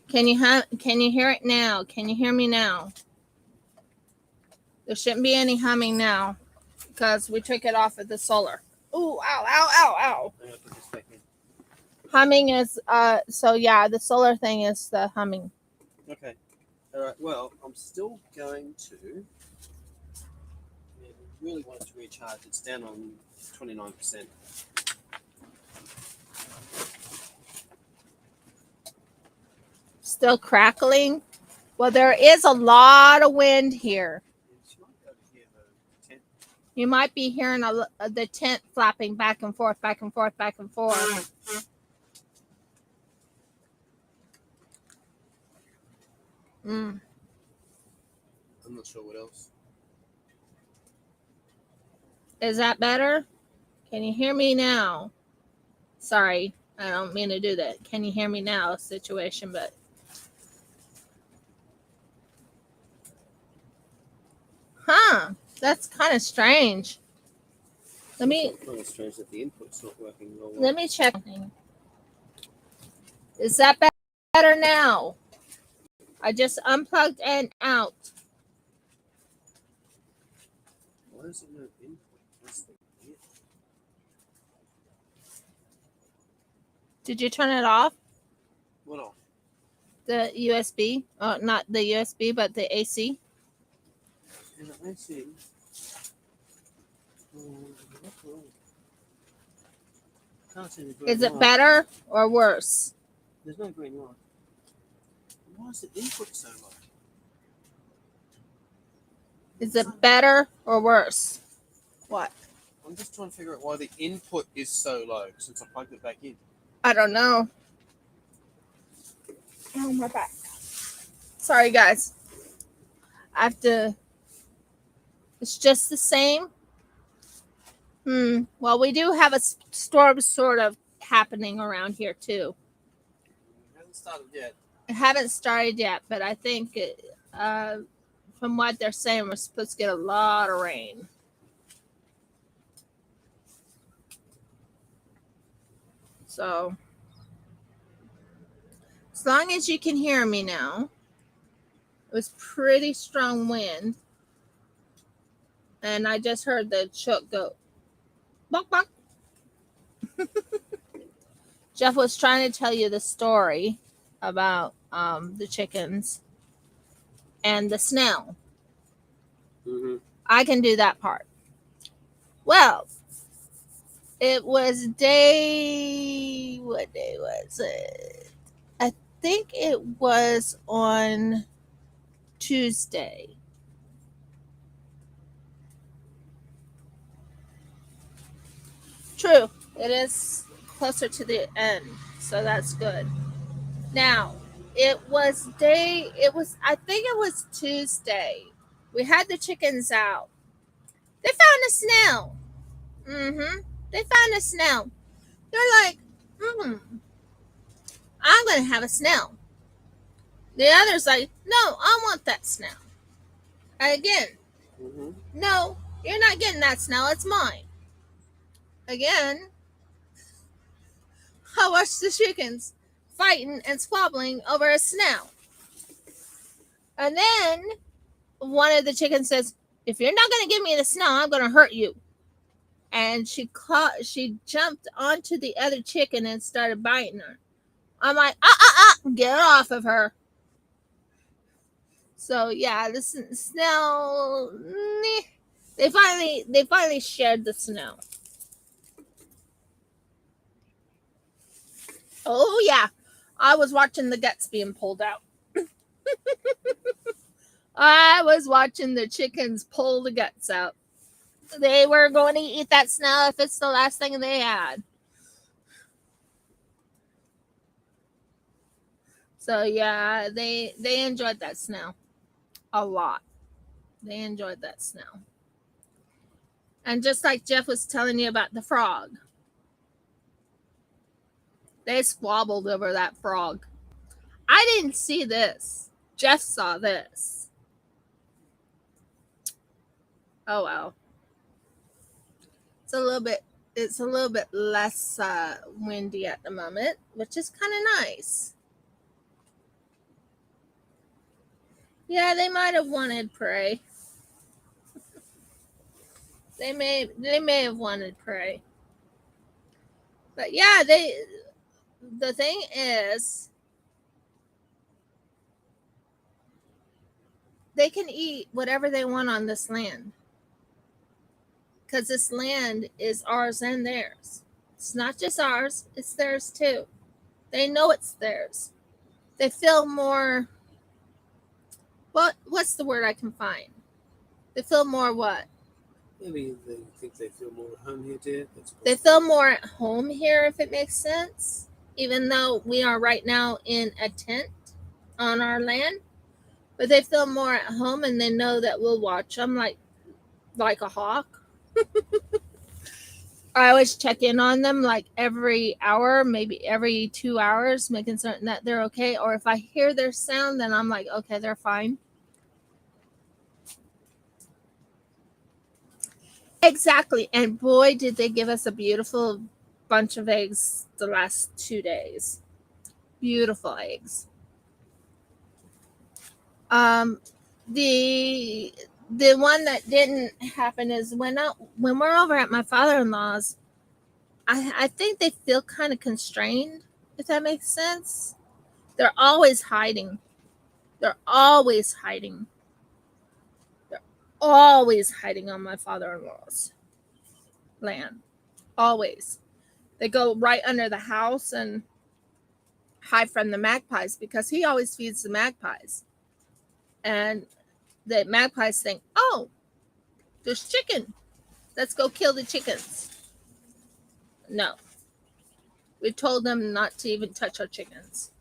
Can you hear it now? Can you hear me now? There shouldn't be any humming now because we took it off of the solar. Ooh, ow, ow, ow, ow. I'm going to put this back in. Humming is so yeah, the solar thing is the humming. Okay. Alright, well, I'm still going to. Yeah, we really want it to recharge. It's down on 29%. Still crackling. Well, there is a lot of wind here. She might be able to hear the tent. You might be hearing the tent flapping back and forth, back and forth, back and forth. I'm not sure what else. Is that better? Can you hear me now? Sorry, I don't mean to do that. Can you hear me now? Situation, but that's kind of strange. Let me It's kind of strange that the input's not working well. let me check. Is that better now? I just unplugged and out. Why is it no input? That's the weird. Did you turn it off? What off? The USB? Oh, not the USB, but the AC. Yeah, I see. Can't see the green Is it light. better or worse? There's no green light. Why is the input so low? Is it better or worse? What? I'm just trying to figure out why the input is so low since I plugged it back in. I don't know. Oh, my back. Sorry, guys. I have to. It's just the same. Well, we do have a storm sort of happening around here, too. It hasn't started yet. It haven't started yet, but I think from what they're saying, we're supposed to get a lot of rain. So, as long as you can hear me now, it was pretty strong wind. And I just heard the chook go, bonk, bonk. Jeff was trying to tell you the story about the chickens and the snail. Mm-hmm. I can do that part. Well, it was day. What day was it? I think it was on Tuesday. True. It is closer to the end, so that's good. Now, I think it was Tuesday. We had the chickens out. They found a snail. Mm-hmm. They found a snail. They're like, I'm going to have a snail. The other's like, no, I want that snail. Again, Mm-hmm. no, you're not getting that snail. It's mine. Again, I watched the chickens fighting and squabbling over a snail. And then one of the chickens says, if you're not going to give me the snail, I'm going to hurt you. And she jumped onto the other chicken and started biting her. I'm like, get off of her. So yeah, the snail, they finally shared the snail. Oh yeah, I was watching the guts being pulled out. I was watching the chickens pull the guts out. They were going to eat that snail if it's the last thing they had. So yeah, they enjoyed that snail a lot. They enjoyed that snail. And just like Jeff was telling you about the frog, they squabbled over that frog. I didn't see this. Jeff saw this. Oh well. It's a little bit less windy at the moment, which is kind of nice. Yeah, they might have wanted prey. They may have wanted prey. But yeah, the thing is they can eat whatever they want on this land. Because this land is ours and theirs. It's not just ours, it's theirs too. They know it's theirs. They feel more, what's the word I can find? They feel more what? Maybe they think they feel more at home here, dear. They feel more at home here, if it makes sense. Even though we are right now in a tent on our land. But they feel more at home and they know that we'll watch them like a hawk. I always check in on them like every hour, maybe every 2 hours, making certain that they're okay. Or if I hear their sound, then I'm like, okay, they're fine. Exactly. And boy, did they give us a beautiful bunch of eggs the last 2 days. Beautiful eggs. The one that didn't happen is when we're over at my father-in-law's, I think they feel kind of constrained, if that makes sense. They're always hiding. They're always hiding. They're always hiding on my father-in-law's land. Always. They go right under the house and hide from the magpies because he always feeds the magpies. And the magpies think, oh, there's chicken. Let's go kill the chickens. No. We told them not to even touch our chickens.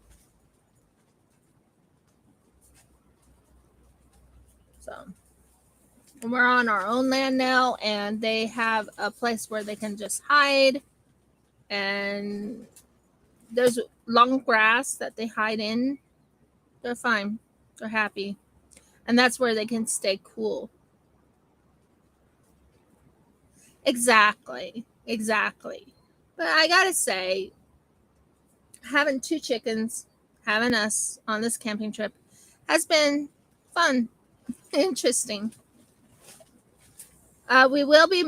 So we're on our own land now, and they have a place where they can just hide. And there's long grass that they hide in. They're fine. They're happy. And that's where they can stay cool. Exactly. But I gotta say, having 2 chickens, having us on this camping trip has been fun, interesting. We will be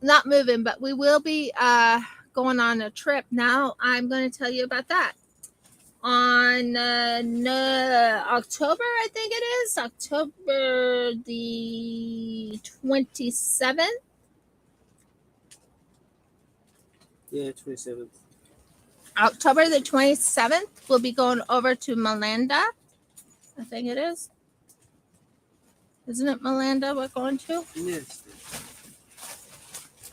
not moving, but we will be going on a trip. Now I'm going to tell you about that on October, I think it is October the 27th. Yeah, 27th. October the 27th, we'll be going over to Melinda. I think it is. Isn't it Melinda we're going to? Yes.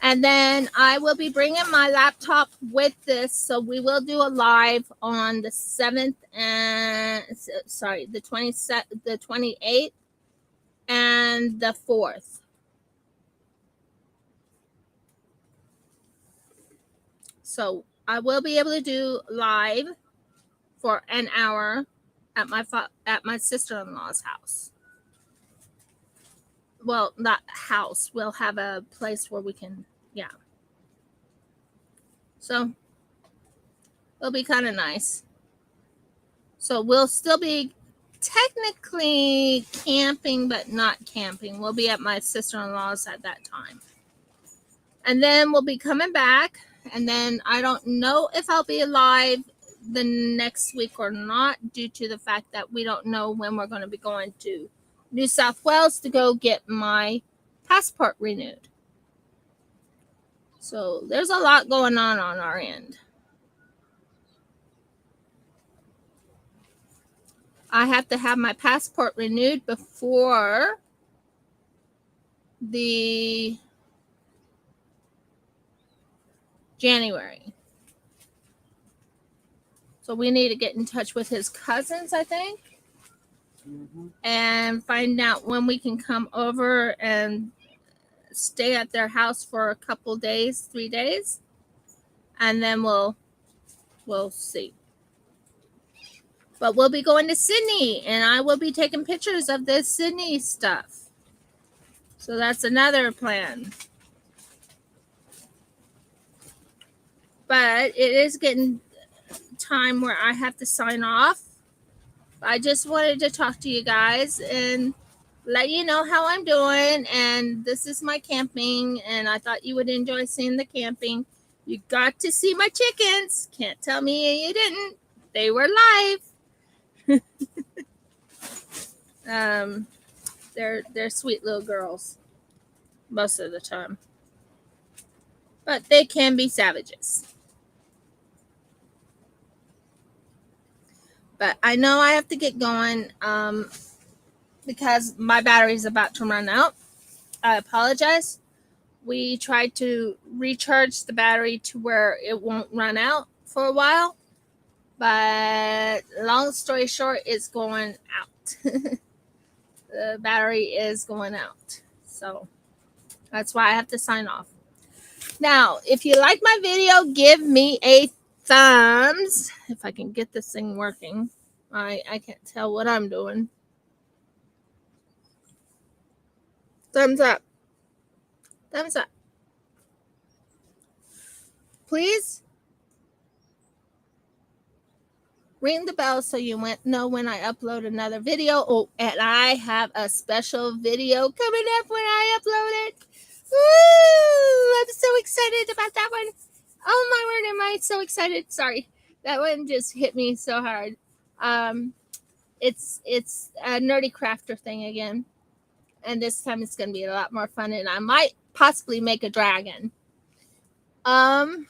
And then I will be bringing my laptop with this. So we will do a live on the 7th and, sorry, the 28th and the 4th. So I will be able to do live for an hour at my sister-in-law's house. Well, not house. We'll have a place where we can, yeah. So it'll be kind of nice. So we'll still be technically camping, but not camping. We'll be at my sister-in-law's at that time. And then we'll be coming back. And then I don't know if I'll be alive the next week or not, due to the fact that we don't know when we're going to be going to New South Wales to go get my passport renewed. So there's a lot going on our end. I have to have my passport renewed before the January. So we need to get in touch with his cousins, I think, and find out when we can come over and stay at their house for a couple days, 3 days, and then we'll see. But we'll be going to Sydney, and I will be taking pictures of this Sydney stuff. So that's another plan. But it is getting time where I have to sign off. I just wanted to talk to you guys and let you know how I'm doing. And this is my camping, and I thought you would enjoy seeing the camping. You got to see my chickens. Can't tell me you didn't. They were live. They're sweet little girls most of the time, but they can be savages. But I know I have to get going because my battery is about to run out. I apologize. We tried to recharge the battery to where it won't run out for a while, but long story short, it's going out. The battery is going out. So that's why I have to sign off. Now, if you like my video, give me a thumbs. If I can get this thing working. I can't tell what I'm doing. Thumbs up. Thumbs up. Please ring the bell so you know when I upload another video. Oh, and I have a special video coming up when I upload it. Woo! I'm so excited about that one. Oh my word, am I so excited. Sorry. That one just hit me so hard. It's a nerdy crafter thing again. And this time it's going to be a lot more fun, and I might possibly make a dragon. Where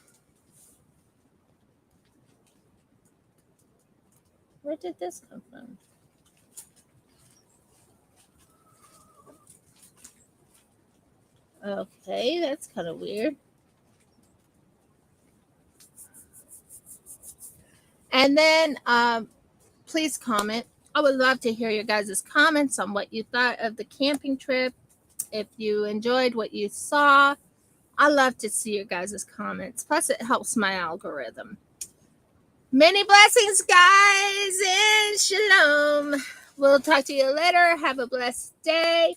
did this come from? Okay, that's kind of weird. And then please comment. I would love to hear your guys' comments on what you thought of the camping trip. If you enjoyed what you saw, I love to see your guys' comments. Plus, it helps my algorithm. Many blessings, guys, and shalom. We'll talk to you later. Have a blessed day,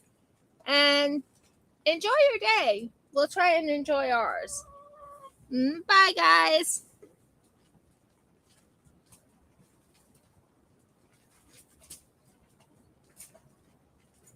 and enjoy your day. We'll try and enjoy ours. Bye, guys.